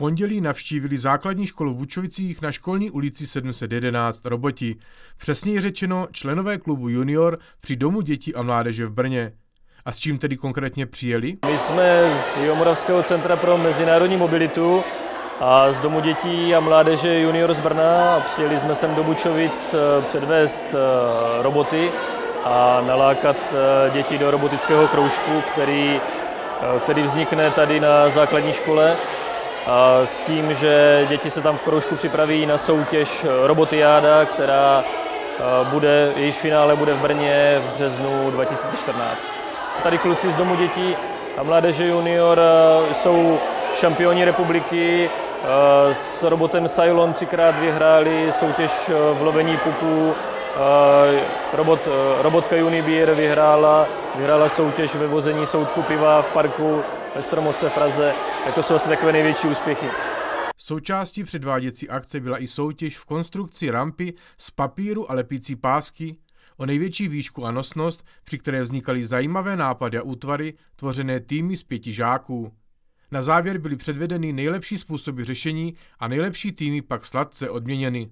pondělí navštívili základní školu v Bučovicích na Školní ulici 711 Roboti. Přesněji řečeno členové klubu Junior při Domu dětí a mládeže v Brně. A s čím tedy konkrétně přijeli? My jsme z Jihomoravského centra pro mezinárodní mobilitu a z Domu dětí a mládeže Junior z Brna. Přijeli jsme sem do Bučovic předvést roboty a nalákat děti do robotického kroužku, který vznikne tady na základní škole. A s tím, že děti se tam v kroužku připraví na soutěž Robotiáda, jejíž finále bude v Brně v březnu 2014. Tady kluci z Domu dětí a mládeže Junior jsou šampioni republiky. S robotem Cylon 3krát vyhráli soutěž v lovení puků. Robotka Unibeer vyhrála soutěž ve vození soudku piva v parku ve Stromotce v Praze. Tak to jsou asi takové největší úspěchy. Součástí předváděcí akce byla i soutěž v konstrukci rampy z papíru a lepící pásky o největší výšku a nosnost, při které vznikaly zajímavé nápady a útvary tvořené týmy z 5 žáků. Na závěr byly předvedeny nejlepší způsoby řešení a nejlepší týmy pak sladce odměněny.